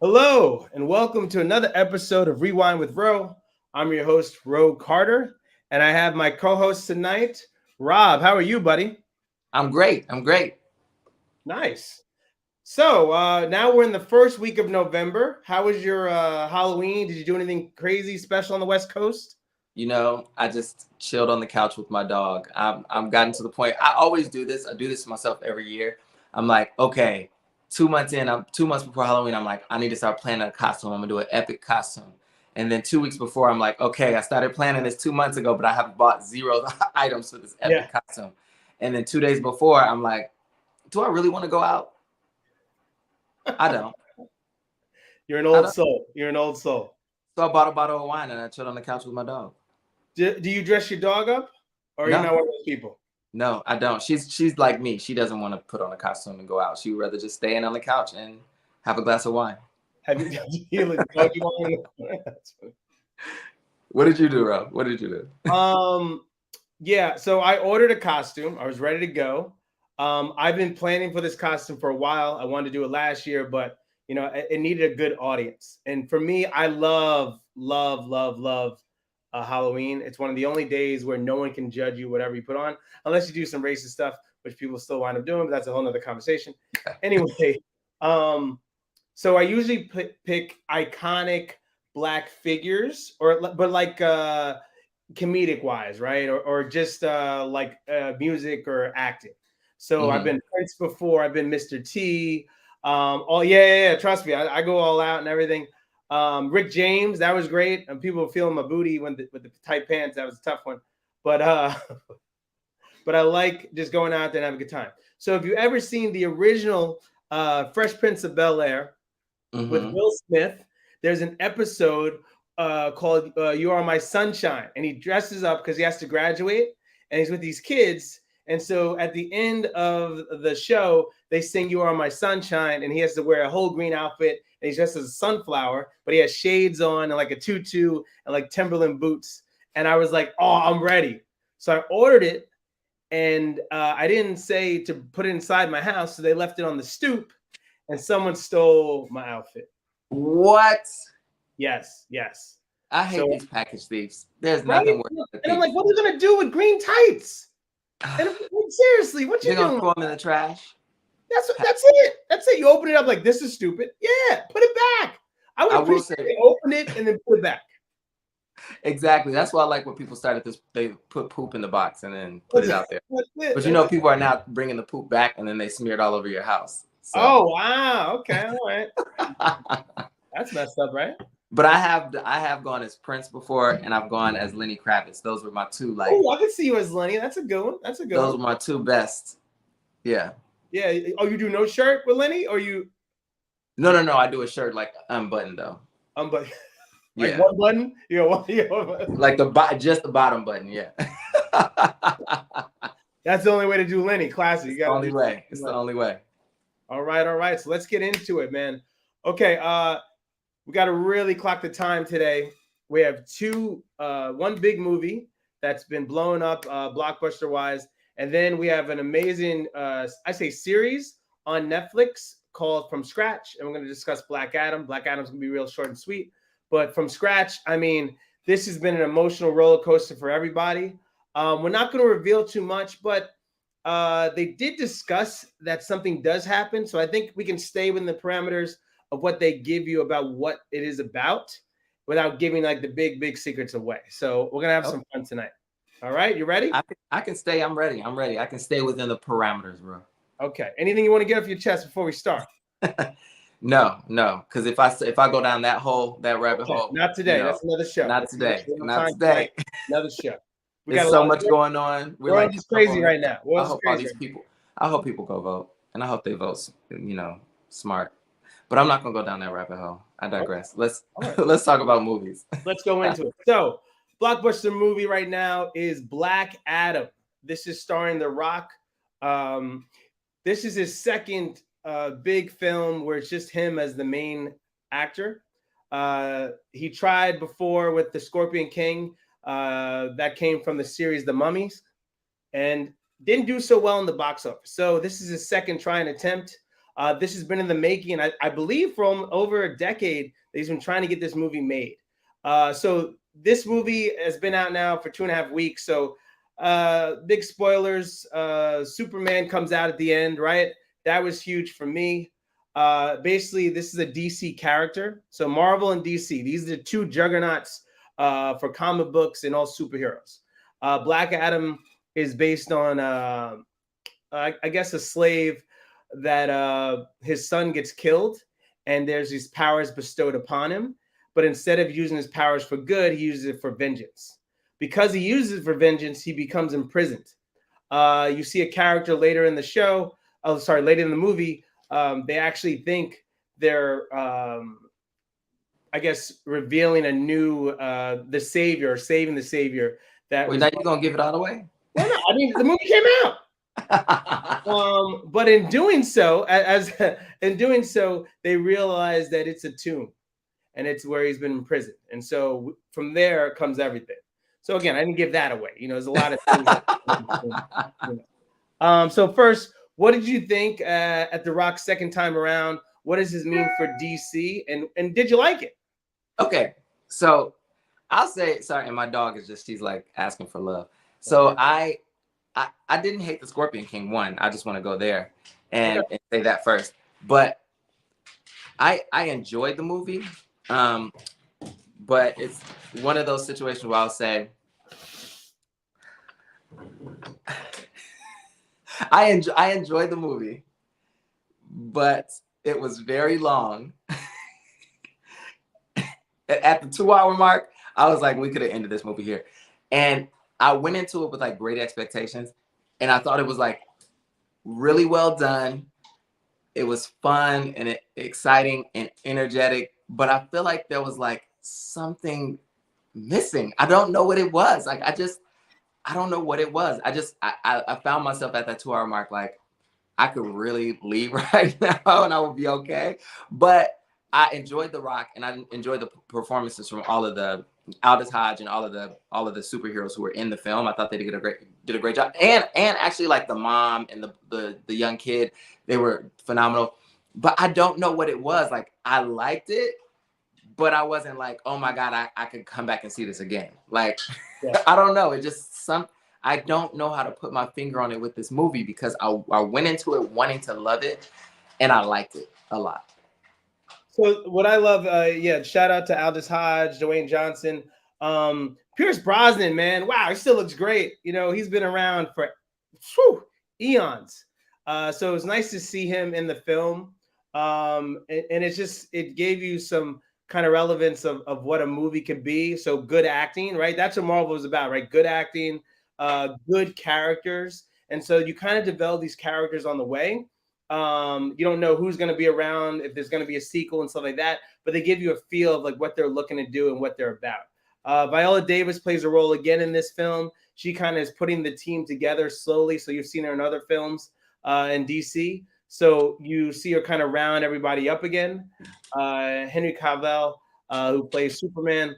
Hello, and welcome to another episode of Rewind with Ro. I'm your host, Ro Carter, and I have my co host tonight, Rob. How are you, buddy? I'm great. I'm great. Nice. So now we're in the first week of November. How was your Halloween? Did you do anything crazy special on the West Coast? I just chilled on the couch with my dog. I'm gotten to the point. I always do this. I do this to myself every year. I'm like, okay, 2 months in, I'm 2 months before Halloween. I'm like, I need to start planning a costume. I'm gonna do an epic costume. And then 2 weeks before, I'm like, okay, I started planning this 2 months ago, but I have bought zero items for this Yeah. epic costume. And then 2 days before, I'm like, do I really want to go out? I don't. You're an I old don't. soul. You're an old soul. So I bought a bottle of wine and I chilled on the couch with my dog. Do you dress your dog up? Or are you No. not one of those people? No, I don't. She's like me. She doesn't want to put on a costume and go out. She would rather just stay in on the couch and have a glass of wine. Have you, you look doggy wine? That's funny. What did you do, Rob? What did you do? Yeah, so I ordered a costume. I was ready to go. I've been planning for this costume for a while. I wanted to do it last year, but it needed a good audience. And for me, I love Halloween. It's one of the only days where no one can judge you whatever you put on, unless you do some racist stuff, which people still wind up doing. But that's a whole nother conversation. Anyway, um, so I usually pick iconic black figures, but like comedic wise, right? Or just like music or acting. So I've Hmm. been Prince before. I've been Mr. T. Oh yeah. Trust me, I go all out and everything. Rick James, that was great. And people were feeling my booty with the tight pants. That was a tough one, but but I like just going out there and having a good time. So if you ever seen the original Fresh Prince of Bel Air with Hmm. Will Smith, there's an episode called "You Are My Sunshine," and he dresses up because he has to graduate, and he's with these kids. And so at the end of the show, they sing "You Are My Sunshine," and he has to wear a whole green outfit, and he's dressed as a sunflower, but he has shades on and like a tutu and like Timberland boots. And I was like, "Oh, I'm ready!" So I ordered it, and I didn't say to put it inside my house, so they left it on the stoop, and someone stole my outfit. What? Yes. I hate So these package thieves. There's right, nothing worse than a and I'm like, thief. what are you gonna do with green tights? And I'm like, seriously, what you They're gonna doing? throw them in the trash. That's it. That's it. You open it up like this is stupid. Yeah, put it back. I would I will appreciate say they open it and then put it back. exactly. That's why I like when people started this. They put poop in the box and then put That's it it. out there. That's it. But That's it. people are now bringing the poop back and then they smear it all over your house. So. Oh wow. Okay. All right. That's messed up, right? But I have gone as Prince before, and I've gone as Lenny Kravitz. Those were my two Oh, I can see you as Lenny. That's a good one. That's a good those one. were my two best. Yeah. Yeah. Oh, you do no shirt with Lenny, or you No. I do a shirt like unbuttoned though. but like Yeah. one button? You know, Like just the bottom button. Yeah. that's the only way to do Lenny. Classic. You It's the got to only do. way. It's the only way. All right. So let's get into it, man. Okay, we got to really clock the time today. We have one big movie that's been blowing up blockbuster wise, and then we have an amazing, I say, series on Netflix called From Scratch, and we're going to discuss Black Adam. Black Adam's going to be real short and sweet, but From Scratch, I mean, this has been an emotional roller coaster for everybody. We're not going to reveal too much, but they did discuss that something does happen. So I think we can stay within the parameters of what they give you about what it is about without giving like the big secrets away. So we're going to have Oh, some fun tonight. All right. You ready? I can stay. I'm ready. I'm ready. I can stay within the parameters, bro. Okay. Anything you want to get off your chest before we start? No, because if I go down that rabbit Okay. hole, Not today. That's another show. not That's another today, show. No not time tonight. today. Another show. We got There's a so lot of much going on. We're world like is a couple crazy minutes. right now. I World is hope all crazy these right now. people. I hope people go vote, and I hope they vote. Smart. But I'm not gonna go down that rabbit hole. I Okay. digress. Let's All right. let's talk about movies. Let's go into it. So, blockbuster movie right now is Black Adam. This is starring The Rock. Um, this is his second big film where it's just him as the main actor. He tried before with The Scorpion King. That came from the series The Mummies and didn't do so well in the box office. So, this is his second try and attempt. This has been in the making, I believe, from over a decade. He's been trying to get this movie made. So this movie has been out now for 2.5 weeks. So big spoilers. Superman comes out at the end, right? That was huge for me. Basically, this is a DC character. So Marvel and DC, these are the two juggernauts for comic books and all superheroes. Black Adam is based on, I guess, a slave that his son gets killed, and there's these powers bestowed upon him. But instead of using his powers for good, he uses it for vengeance. Because he uses it for vengeance, he becomes imprisoned. You see a character later in the show, later in the movie, they actually think they're, I guess, revealing a new, the savior, saving the savior. Wait, now you're gonna give it all away? Well, no, I mean, the movie came out. But in doing so, they realize that it's a tomb, and it's where he's been imprisoned. And so from there comes everything. So again, I didn't give that away. There's a lot of things. So first, what did you think at The Rock's second time around? What does this mean for DC? And did you like it? Okay, so I'll say sorry, and my dog is she's like asking for love. So I didn't hate the Scorpion King one. I just want to go there and say that first. But I enjoyed the movie. But it's one of those situations where I'll say I enjoyed the movie, but it was very long. At the 2-hour mark, I was like, we could have ended this movie here. And I went into it with like great expectations, and I thought it was like really well done. It was fun and exciting and energetic, but I feel like there was like something missing. I don't know what it was. Like, I don't know what it was. I found myself at that 2-hour mark, like I could really leave right now and I would be okay. But I enjoyed The Rock, and I enjoyed the performances from all of the Aldous Hodge and all of the superheroes who were in the film. I thought they did a great job, and actually like the mom and the young kid, they were phenomenal. But I don't know what it was. Like, I liked it, but I wasn't like, oh my God, I could come back and see this again. Like, yeah. I don't know. It just I don't know how to put my finger on it with this movie, because I went into it wanting to love it, and I liked it a lot. So what I love, shout out to Aldous Hodge, Dwayne Johnson, Pierce Brosnan, man. Wow, he still looks great. He's been around for eons. So it's nice to see him in the film. And it gave you some kind of relevance of what a movie could be. So good acting, right? That's what Marvel is about, right? Good acting, good characters. And so you kind of develop these characters on the way. You don't know who's going to be around, if there's going to be a sequel and stuff like that, but they give you a feel of like what they're looking to do and what they're about. Viola Davis plays a role again in this film. She kind of is putting the team together slowly. So you've seen her in other films in DC. So you see her kind of round everybody up again. Henry Cavill, who plays Superman,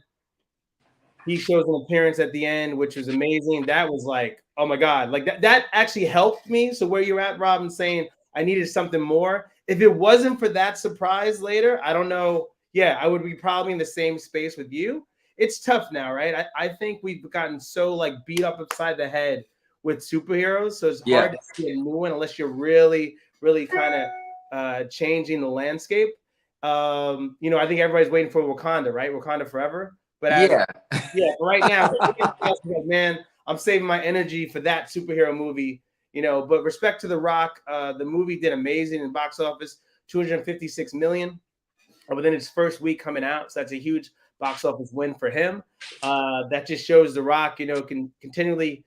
he shows an appearance at the end, which was amazing. That was like, oh my God, like that actually helped me. So where you're at, Robin, saying I needed something more. If it wasn't for that surprise later, I don't know. Yeah, I would be probably in the same space with you. It's tough now, right? I think we've gotten so like beat up upside the head with superheroes. So it's hard to see a new one unless you're really, really kind of changing the landscape. I think everybody's waiting for Wakanda, right? Wakanda Forever. But right now, man, I'm saving my energy for that superhero movie. But respect to The Rock, the movie did amazing in box office, 256 million within its first week coming out. So that's a huge box office win for him. That just shows The Rock, can continually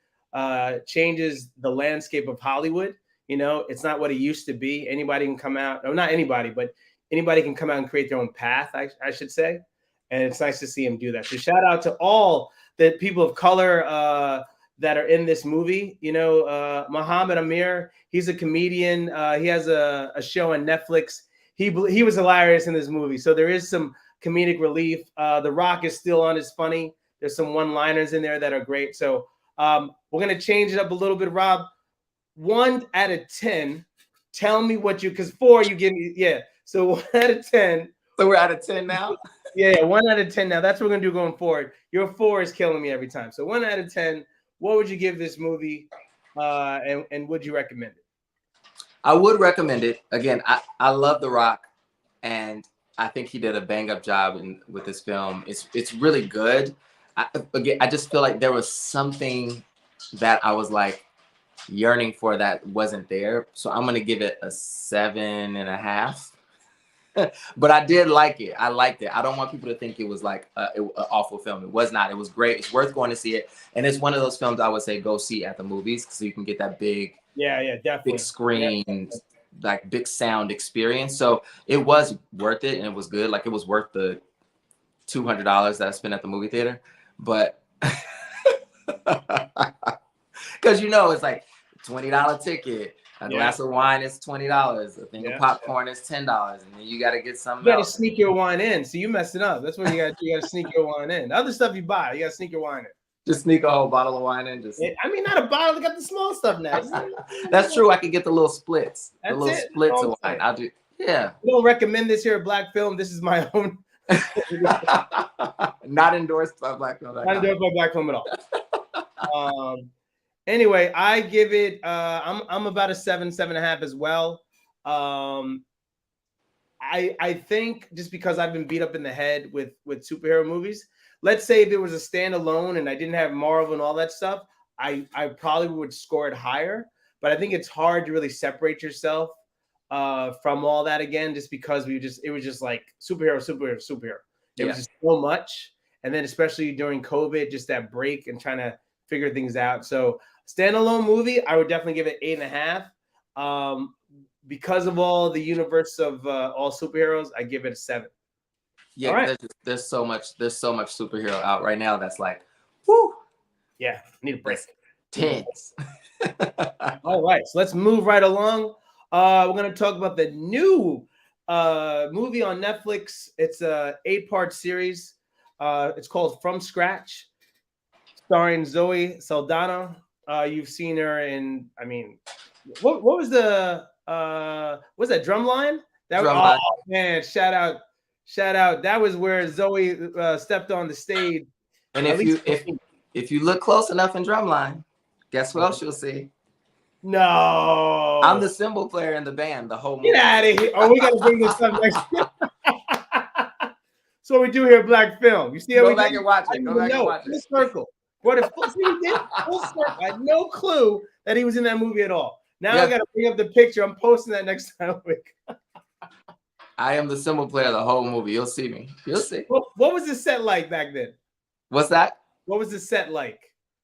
changes the landscape of Hollywood. It's not what it used to be. Anybody can come out, no, not anybody, but anybody can come out and create their own path, I should say. And it's nice to see him do that. So shout out to all the people of color that are in this movie. Muhammad Amir, he's a comedian. He has a show on Netflix. He was hilarious in this movie. So there is some comedic relief. The Rock is still on his funny. There's some one-liners in there that are great. So we're going to change it up a little bit, Rob. 1 out of 10, Tell me what you, because 4 you give me, yeah. So 1 out of 10. So we're out of 10 now. Yeah, 1 out of 10 now. That's what we're gonna do going forward. Your 4 is killing me every time. So 1 out of 10. What would you give this movie? And would you recommend it? I would recommend it. Again, I love The Rock, and I think he did a bang up job with this film. It's really good. I just feel like there was something that I was like yearning for that wasn't there. So I'm gonna give it a 7.5. But I did like it. I liked it. I don't want people to think it was like an awful film. It was not. It was great. It's worth going to see it. And it's one of those films I would say go see at the movies, so you can get that big, definitely big screen, like big sound experience. So it was worth it, and it was good. Like it was worth the $200 that I spent at the movie theater. But because it's like $20 ticket. A glass of wine is $20. A thing of popcorn is $10, and then you got to get something. You got to sneak your wine in. So you messing up. That's what you got. You got to sneak your wine in. The other stuff you buy, you got to sneak your wine in. Just sneak a whole bottle of wine in. Not a bottle. They got the small stuff now. That's true. I could get the little splits. That's the little it. splits of wine. I'll do. Yeah. We don't recommend this here at Black Film. This is my own. Not endorsed by Black Film. Not endorsed by Black Film at all. Anyway, I give it. I'm about a 7.5 as well. I think just because I've been beat up in the head with superhero movies. Let's say if it was a standalone and I didn't have Marvel and all that stuff, I probably would score it higher. But I think it's hard to really separate yourself from all that again, just because it was just like superhero. It was just so much, and then especially during COVID, just that break and trying to figure things out. So standalone movie, I would definitely give it 8.5. Because of all the universe of all superheroes, I give it a 7. Yeah, right. there's so much superhero out right now that's like, whoo. Yeah, need a break. 10s. All right, so let's move right along. We're gonna talk about the new movie on Netflix. It's a 8-part series. It's called From Scratch, starring Zoe Saldana. You've seen her in, what was the was that Drumline? Drumline. Oh man, shout out. That was where Zoe stepped on the stage. And if you look close enough in Drumline, guess what else you'll see? No, I'm the cymbal player in the band. The whole movie. Get out of here! Oh, we gotta bring this up next. So what we do here at Black Film. You see how Go back and watch it. Go back and watch it. Full circle. What a full circle. I had no clue that he was in that movie at all. Now I gotta bring up the picture. I'm posting that next time. I am the cymbal player the whole movie. You'll see me. You'll see. What was the set like back then? What's that? What was the set like?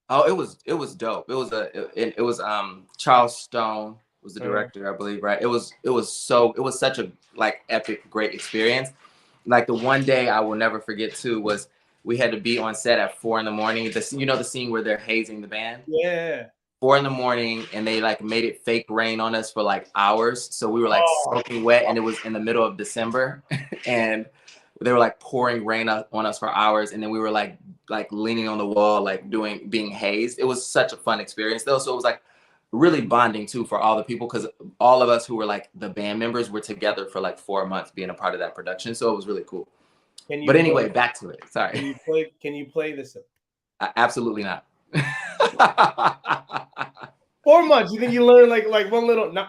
Oh, it was dope. It was Charles Stone was the director, I believe, right? It was such a like epic, great experience. Like the one day I will never forget too was we had to be on set at 4 a.m. The scene where they're hazing the band? Yeah. 4 a.m, and they like made it fake rain on us for like hours. So we were like soaking wet, and it was in the middle of December, and they were like pouring rain on us for hours, and then we were like leaning on the wall, like being hazed. It was such a fun experience though. So it was like really bonding too for all the people, because all of us who were like the band members were together for like 4 months being a part of that production. So it was really cool. But anyway, back to it. Sorry. Can you play this? Absolutely not. 4 months. You think you learn like one little? No.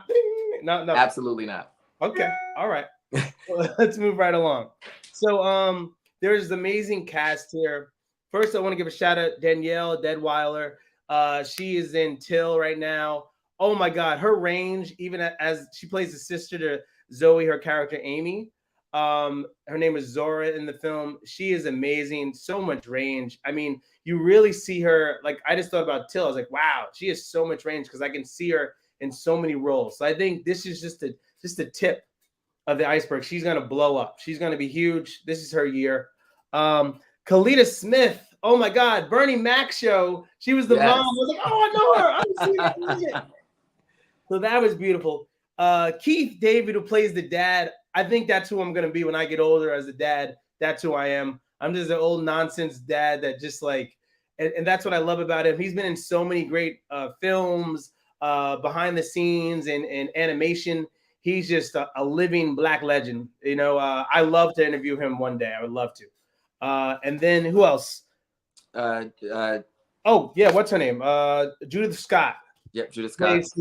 Absolutely not. Okay. All right. Well, let's move right along. So there's an amazing cast here. First, I want to give a shout out Danielle Deadweiler. She is in Till right now. Oh my God, her range, even as she plays the sister to Zoe, her character Amy. Her name is Zora in the film. She is amazing. So much range. I mean, you really see her. Like, I just thought about Till. I was like, wow, she has so much range, because I can see her in so many roles. So I think this is just a tip of the iceberg. She's gonna blow up. She's gonna be huge. This is her year. Kalita Smith. Oh my God, Bernie Mac show. She was the mom. I was like, oh, I know her. I've seen it. So that was beautiful. Keith David, who plays the dad. I think that's who I'm gonna be when I get older as a dad. That's who I am. I'm just an old nonsense dad that just like, and that's what I love about him. He's been in so many great films. behind the scenes and animation. He's just a living Black legend. You know, I love to interview him one day. I would love to. And then who else? Uh, uh, Oh yeah, what's her name? Judith Scott. yep, Judith Scott. Plays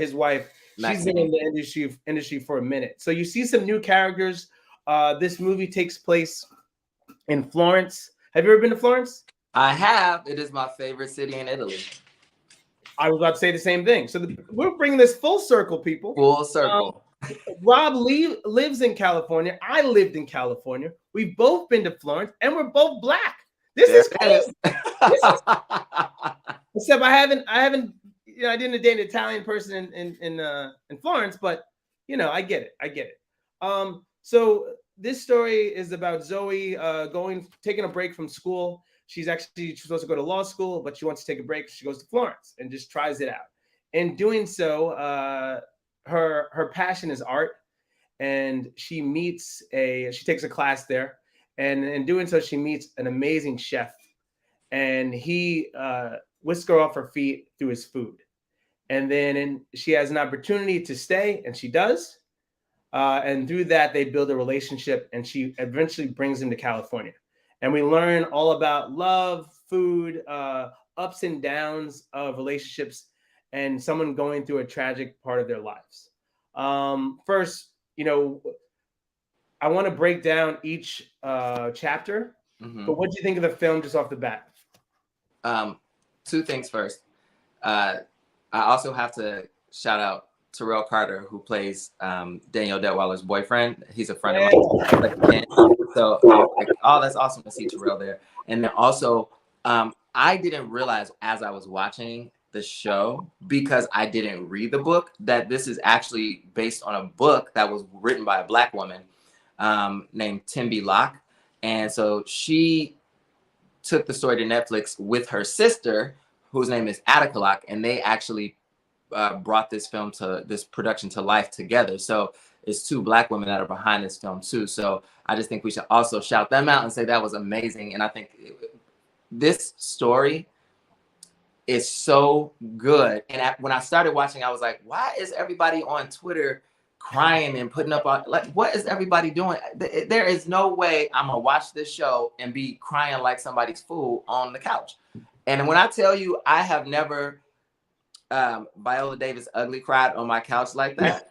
his wife. She's been Maxine. in the industry for a minute. So you see some new characters. This movie takes place in Florence. Have you ever been to Florence? I have. It is my favorite city in Italy. I was about to say the same thing. So we're bringing this full circle, people. Full circle. Rob lives in California. I lived in California. We've both been to Florence, and we're both Black. This is crazy. Except I haven't. You know, I didn't date an Italian person in Florence, but you know, I get it. So this story is about Zoe taking a break from school. She's supposed to go to law school, but she wants to take a break. She goes to Florence and just tries it out. In doing so, her passion is art, and she takes a class there, and in doing so, she meets an amazing chef, and he whisks her off her feet through his food. And then she has an opportunity to stay, and she does. And through that, they build a relationship, and she eventually brings him to California. And we learn all about love, food, ups and downs of relationships, and someone going through a tragic part of their lives. First, you know, I want to break down each chapter. Mm-hmm. But what do you think of the film just off the bat? Two things first. I also have to shout out Terrell Carter, who plays Danielle Detweiler's boyfriend. He's a friend of mine. So, that's awesome to see Terrell there. And then also, I didn't realize as I was watching the show, because I didn't read the book, that this is actually based on a book that was written by a Black woman named Tembi Locke. And so she took the story to Netflix with her sister, whose name is Attica Locke, and they actually brought this production to life together. So it's two Black women that are behind this film too. So I just think we should also shout them out and say that was amazing. And I think this story is so good. And when I started watching, I was like, why is everybody on Twitter crying and putting up what is everybody doing? There is no way I'm gonna watch this show and be crying like somebody's fool on the couch. And when I tell you, I have never Viola Davis ugly cried on my couch like that.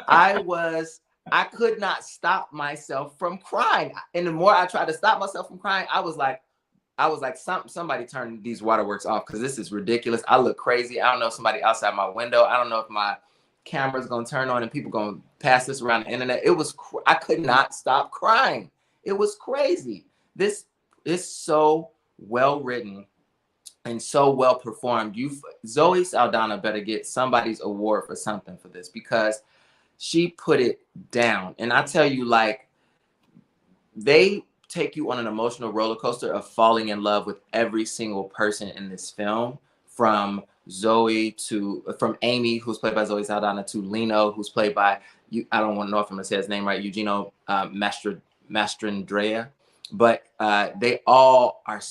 I could not stop myself from crying. And the more I tried to stop myself from crying, I was like, somebody turn these waterworks off, because this is ridiculous. I look crazy. I don't know if somebody outside my window. I don't know if my camera's gonna turn on and people gonna pass this around the internet. I could not stop crying. It was crazy. This is so well written and so well performed. Zoe Saldana better get somebody's award for something for this, because she put it down. And I tell you, like, they take you on an emotional roller coaster of falling in love with every single person in this film, from Amy, who's played by Zoe Saldana, to Lino, who's played by, I don't want to know if I'm gonna say his name right, Eugenio Mastrandrea. But they all are,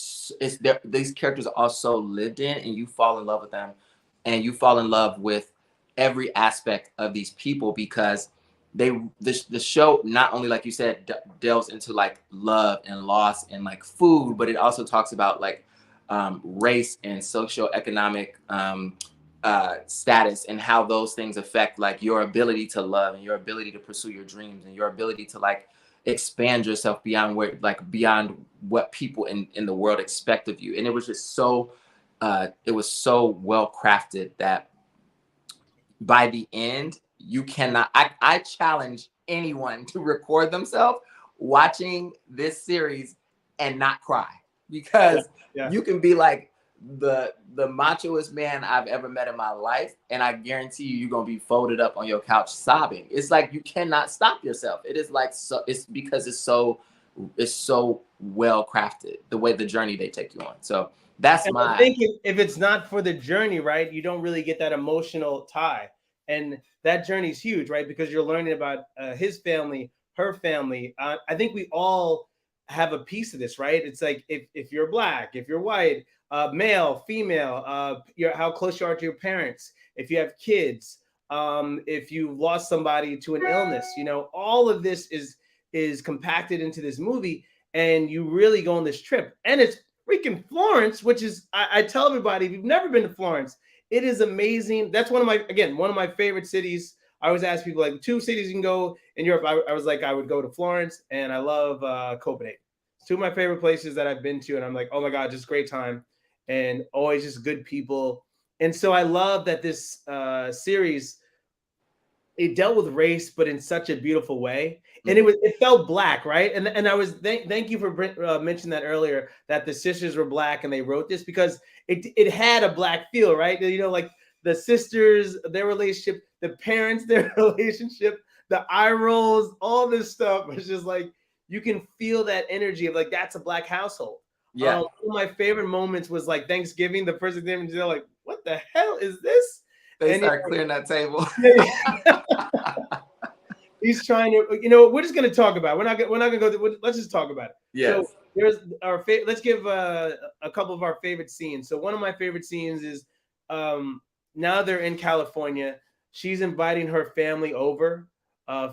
these characters are all so lived in, and you fall in love with them, and you fall in love with every aspect of these people, because the show not only, like you said, delves into like love and loss and like food, but it also talks about like race and socioeconomic status, and how those things affect like your ability to love and your ability to pursue your dreams and your ability to like expand yourself beyond what people in the world expect of you. And it was just so well crafted that by the end, you cannot, I challenge anyone to record themselves watching this series and not cry, because you can be like the machoest man I've ever met in my life, and I guarantee you're gonna be folded up on your couch sobbing. It's like you cannot stop yourself. It is like, so it's because it's so well crafted, the way the journey they take you on. So that's I think if it's not for the journey, right, you don't really get that emotional tie. And that journey is huge, right? Because you're learning about his family, her family. I think we all have a piece of this, right? It's like if you're black, if you're white, male, female, how close you are to your parents, if you have kids, if you lost somebody to an illness, all of this is compacted into this movie, and you really go on this trip, and it's freaking Florence, which is I tell everybody, if you've never been to Florence, it is amazing. That's one of my favorite cities. I always ask people like 2 cities you can go in Europe. I was like, I would go to Florence, and I love Copenhagen. It's 2 of my favorite places that I've been to, and I'm like, oh my god, just great time, and always just good people. And so I love that this series, it dealt with race, but in such a beautiful way, and it felt black, right? And I was thank you for mentioning that earlier, that the sisters were black and they wrote this, because it had a black feel, right? Like the sisters, their relationship, the parents, their relationship, the eye rolls, all this stuff was just like, you can feel that energy of like, that's a black household. Yeah. One of my favorite moments was like Thanksgiving. The person they're like, what the hell is this? They start clearing that table. He's trying to, we're just going to talk about it. We're not going to go, let's just talk about it. Yes. So there's let's give a couple of our favorite scenes. So one of my favorite scenes is now they're in California. She's inviting her family over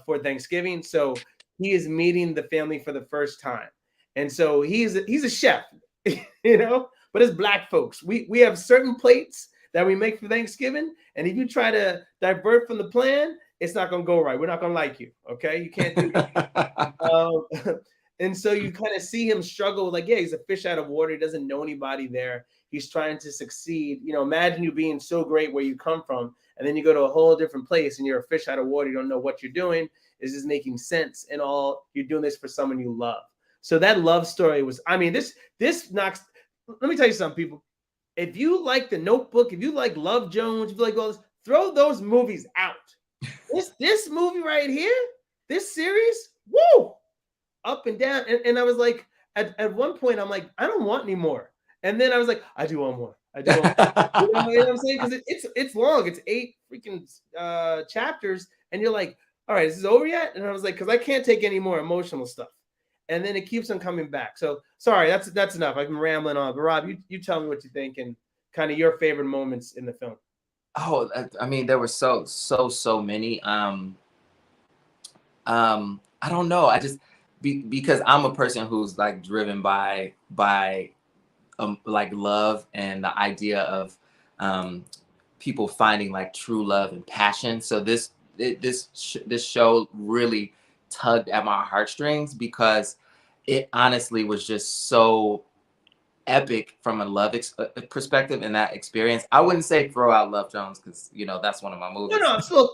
for Thanksgiving. So he is meeting the family for the first time. And so he's a chef, but it's black folks. We have certain plates that we make for Thanksgiving. And if you try to divert from the plan, it's not going to go right. We're not going to like you. Okay. You can't do that. And so you kind of see him struggle. Like, yeah, he's a fish out of water. He doesn't know anybody there. He's trying to succeed. Imagine you being so great where you come from, and then you go to a whole different place and you're a fish out of water. You don't know what you're doing. Is this making sense? And all you're doing this for someone you love. So that love story was, this knocks, let me tell you something, people. If you like The Notebook, if you like Love Jones, if you like all this, throw those movies out. This movie right here, this series, woo, up and down. And I was like, at one point, I'm like, I don't want any more. And then I was like, I do want more. I do want more. You know what I'm saying? Because it's long. It's 8 freaking chapters. And you're like, all right, is this over yet? And I was like, because I can't take any more emotional stuff. And then it keeps on coming back. So sorry, that's enough. I've been rambling on. But Rob, you tell me what you think and kind of your favorite moments in the film. Oh, there were so many. I don't know. I just because I'm a person who's like driven by like love and the idea of people finding like true love and passion. So this show really tugged at my heartstrings because it honestly was just so epic from a love perspective in that experience. I wouldn't say throw out Love Jones because that's one of my movies. No, still.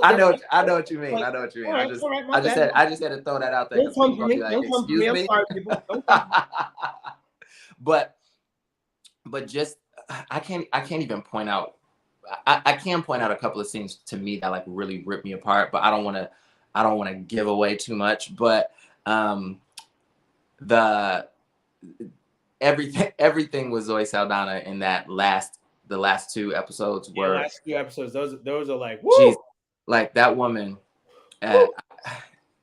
I know what you mean. Like, I know what you mean. Right, I just had to throw that out there. Don't come for me. Don't come for me. I'm sorry, people. But just I can't even point out. I can point out a couple of scenes to me that like really ripped me apart, but I don't want to give away too much. But everything was Zoe Saldana in the last 2 episodes were last 2 episodes. Those are like, woo! Geez, like that woman.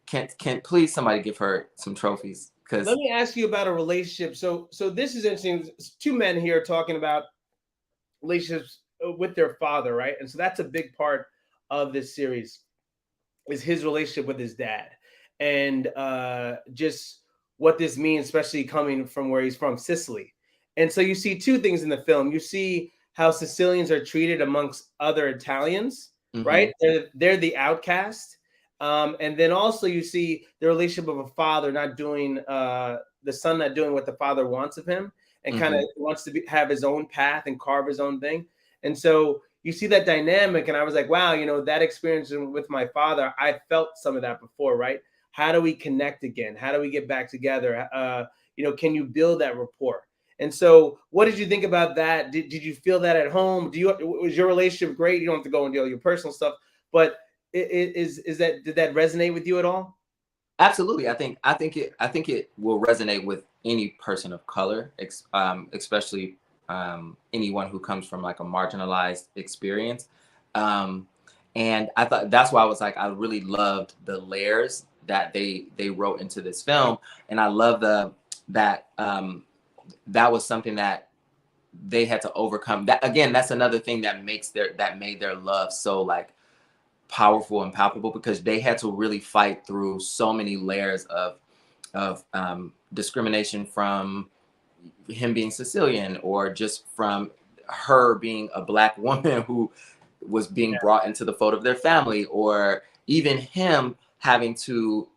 Can please somebody give her some trophies? Because let me ask you about a relationship. So this is interesting. 2 men here talking about relationships with their father, right? And so that's a big part of this series is his relationship with his dad, and just what this means, especially coming from where he's from, Sicily. And so you see 2 things in the film. You see how Sicilians are treated amongst other Italians, right? They're the outcast. And then also you see the relationship of a father not doing, the son not doing what the father wants of him, and kind of wants to have his own path and carve his own thing. And so you see that dynamic. And I was like, wow, that experience with my father, I felt some of that before, right? How do we connect again? How do we get back together? Can you build that rapport? And so what did you think about that? Did you feel that at home? Was your relationship great? You don't have to go and deal with your personal stuff, but did that resonate with you at all? Absolutely. I think it will resonate with any person of color, especially anyone who comes from like a marginalized experience. And I thought that's why I was like, I really loved the layers that they wrote into this film. And I love that was something that they had to overcome. That again, that's another thing that made their love so like powerful and palpable, because they had to really fight through so many layers of discrimination from him being Sicilian, or just from her being a Black woman who was being brought into the fold of their family, or even him having to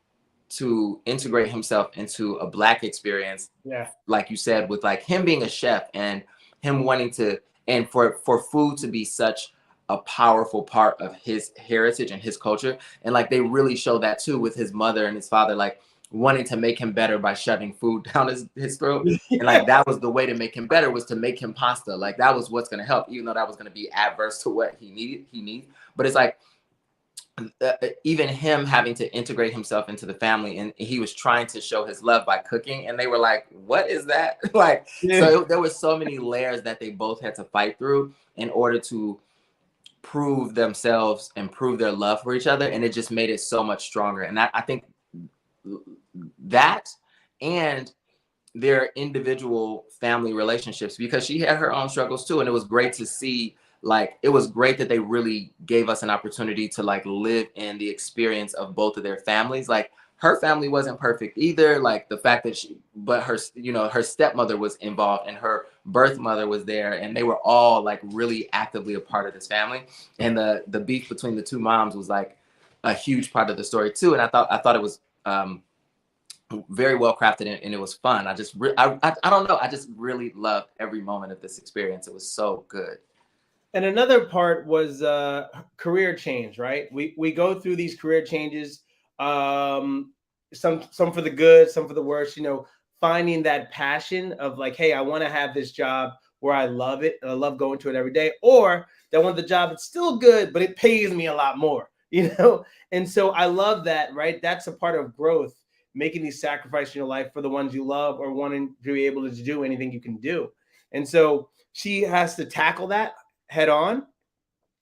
integrate himself into a Black experience. Yeah. Like you said, with like him being a chef and him wanting to, and for food to be such a powerful part of his heritage and his culture. And like they really show that too with his mother and his father, like wanting to make him better by shoving food down his throat. And like that was the way to make him better, was to make him pasta. Like that was what's going to help, even though that was going to be adverse to what he needs. But it's like even him having to integrate himself into the family, and he was trying to show his love by cooking, and they were like, what is that? Like, so there were so many layers that they both had to fight through in order to prove themselves and prove their love for each other. And it just made it so much stronger. And I think that, and their individual family relationships, because she had her own struggles too. And it was great to see, like, it was great that they really gave us an opportunity to like live in the experience of both of their families. Like her family wasn't perfect either. Like the fact that but her, you know, her stepmother was involved and her birth mother was there, and they were all like really actively a part of this family. And the beef between the two moms was like a huge part of the story too. And I thought it was very well crafted, and it was fun. I don't know. I just really loved every moment of this experience. It was so good. And another part was career change, right? We go through these career changes, some for the good, some for the worse, you know, finding that passion of like, hey, I want to have this job where I love it, and I love going to it every day, or that want the job that's still good, but it pays me a lot more, you know? And so I love that, right? That's a part of growth, making these sacrifices in your life for the ones you love, or wanting to be able to do anything you can do. And so she has to tackle that head on.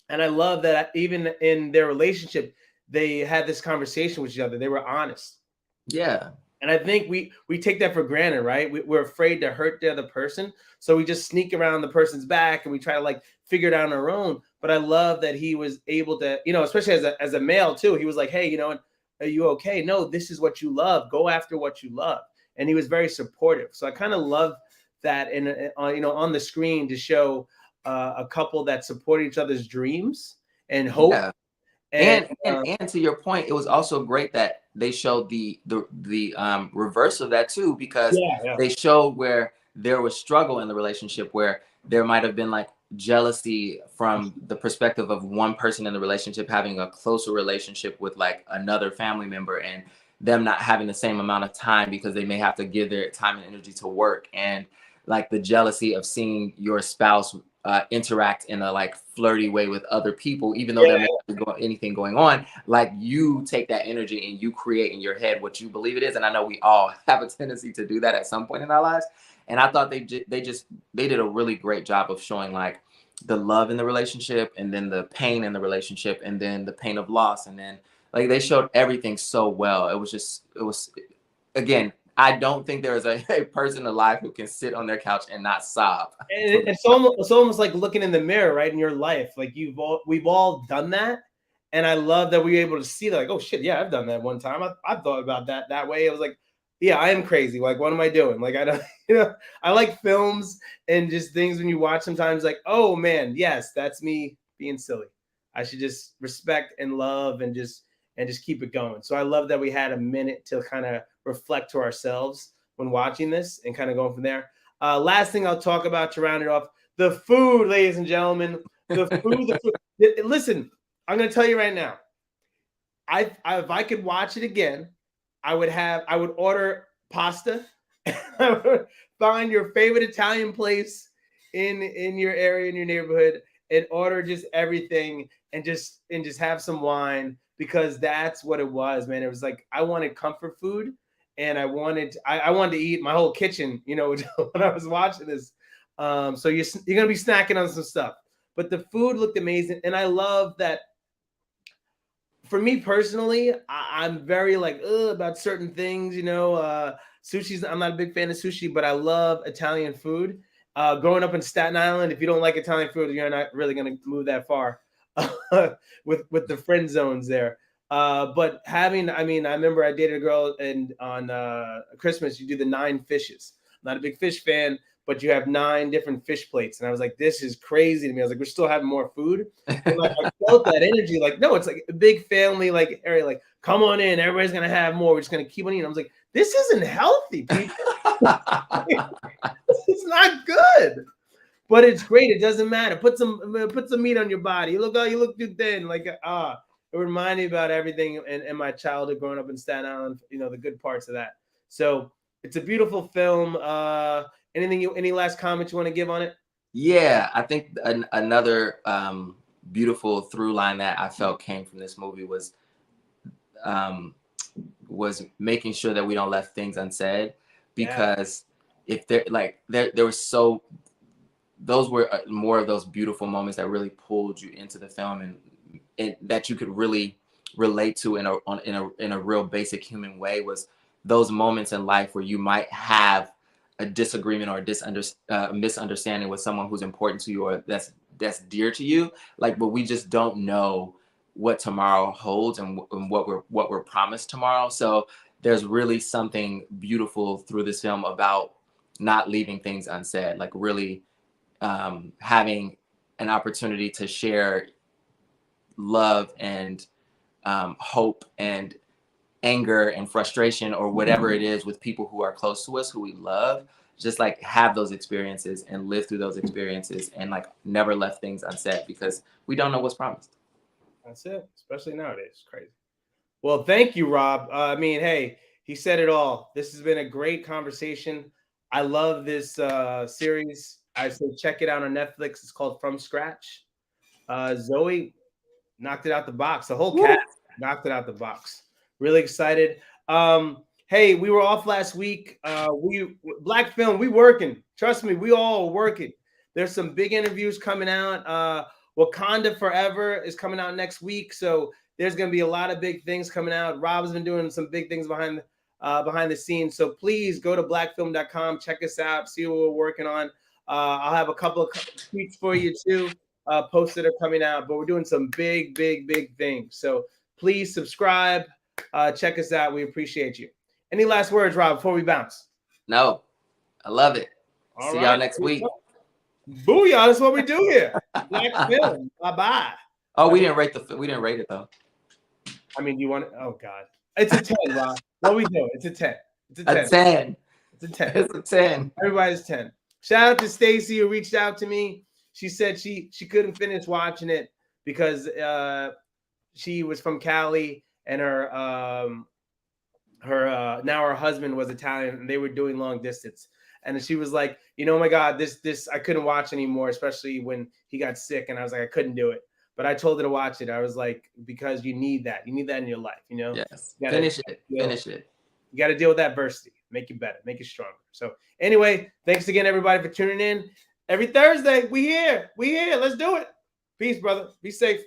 And I love that even in their relationship, they had this conversation with each other. They were honest. Yeah. And I think we take that for granted, right? We're afraid to hurt the other person. So we just sneak around the person's back and we try to like figure it out on our own. But I love that he was able to, you know, especially as a male too, he was like, hey, you know, are you okay? No, this is what you love. Go after what you love. And he was very supportive. So I kind of love that in you know, on the screen, to show a couple that support each other's dreams and hope. Yeah. And to your point, it was also great that they showed the reverse of that too, because they showed where there was struggle in the relationship, where there might have been like jealousy from the perspective of one person in the relationship having a closer relationship with like another family member, and them not having the same amount of time because they may have to give their time and energy to work, and like the jealousy of seeing your spouse interact in a like flirty way with other people, even though there may not be anything going on. Like you take that energy and you create in your head what you believe it is. And I know we all have a tendency to do that at some point in our lives. And I thought they did a really great job of showing like the love in the relationship, and then the pain in the relationship, and then the pain of loss. And then like they showed everything so well. It was again, I don't think there is a person alive who can sit on their couch and not sob. And it's almost like looking in the mirror, right, in your life. Like we've all done that. And I love that we were able to see that, like, oh shit, yeah, I've done that one time. I thought about that way. I was like, yeah, I am crazy. Like, what am I doing? Like, I don't, you know, I like films and just things when you watch sometimes like, oh man, yes, that's me being silly. I should just respect and love and just keep it going. So I love that we had a minute to kind of reflect to ourselves when watching this and kind of going from there. Last thing I'll talk about to round it off, the food, ladies and gentlemen, the food. Listen, I'm going to tell you right now, if I could watch it again, I would order pasta. I would find your favorite Italian place in your area, in your neighborhood, and order just everything, and just have some wine, because that's what it was, man. It was like I wanted comfort food, and I wanted to eat my whole kitchen, you know, when I was watching this. So you're gonna be snacking on some stuff, but the food looked amazing, and I love that for me personally, I'm very like about certain things. Sushi's. I'm not a big fan of sushi, but I love Italian food. Growing up in Staten Island, if you don't like Italian food, you're not really gonna move that far with the friend zones there. But having, I mean, I remember I dated a girl and on Christmas, you do the 9 fishes. I'm not a big fish fan, but you have 9 different fish plates. And I was like, this is crazy to me. I was like, we're still having more food. And like, I felt that energy. Like, no, it's like a big family, like area, like, come on in. Everybody's going to have more. We're just going to keep on eating. I was like, this isn't healthy, people. It's not good. But it's great. It doesn't matter. Put some meat on your body. You look too thin. Like, it reminded me about everything in my childhood growing up in Staten Island, the good parts of that. So it's a beautiful film. Any last comments you want to give on it? Yeah, I think another beautiful through line that I felt came from this movie was making sure that we don't left things unsaid, because if there was those were more of those beautiful moments that really pulled you into the film and that you could really relate to in a real basic human way, was those moments in life where you might have a disagreement or a misunderstanding with someone who's important to you or that's dear to you, but we just don't know what tomorrow holds and what we're promised tomorrow. So there's really something beautiful through this film about not leaving things unsaid, like really having an opportunity to share love and hope and anger and frustration or whatever it is with people who are close to us, who we love, just like have those experiences and live through those experiences and like never left things unsaid, because we don't know what's promised. That's it, especially nowadays. It's crazy. Well, thank you, Rob. I mean, hey, he said it all. This has been a great conversation. I love this series. I say check it out on Netflix. It's called From Scratch. Zoe knocked it out the box. The whole cast knocked it out the box. Really excited. Hey, we were off last week. We Black Film, we working. Trust me, we all working. There's some big interviews coming out. Wakanda Forever is coming out next week, so there's going to be a lot of big things coming out. Rob's been doing some big things behind the scenes, so please go to blackfilm.com, check us out, see what we're working on. I'll have a couple of tweets for you too, posts that are coming out, but we're doing some big things. So please subscribe, check us out. We appreciate you. Any last words, Rob, before we bounce? No, I love it. See y'all next week. Booyah! That's what we do here. Black Film. Bye. Oh, we didn't rate it though. I mean, you want it? Oh God, it's a 10, Rob. What we do? It's a 10. It's a 10. A 10. It's a 10. It's a 10. Everybody's 10. Shout out to Stacy who reached out to me. She said she couldn't finish watching it because she was from Cali and her now her husband was Italian and they were doing long distance. And she was like, oh my God, this I couldn't watch anymore, especially when he got sick. And I was like, I couldn't do it. But I told her to watch it. I was like, because you need that. You need that in your life, Yes. Finish it. You got to deal with adversity. Make you better. Make you stronger. So anyway, thanks again, everybody, for tuning in. Every Thursday, we here. Let's do it. Peace, brother. Be safe.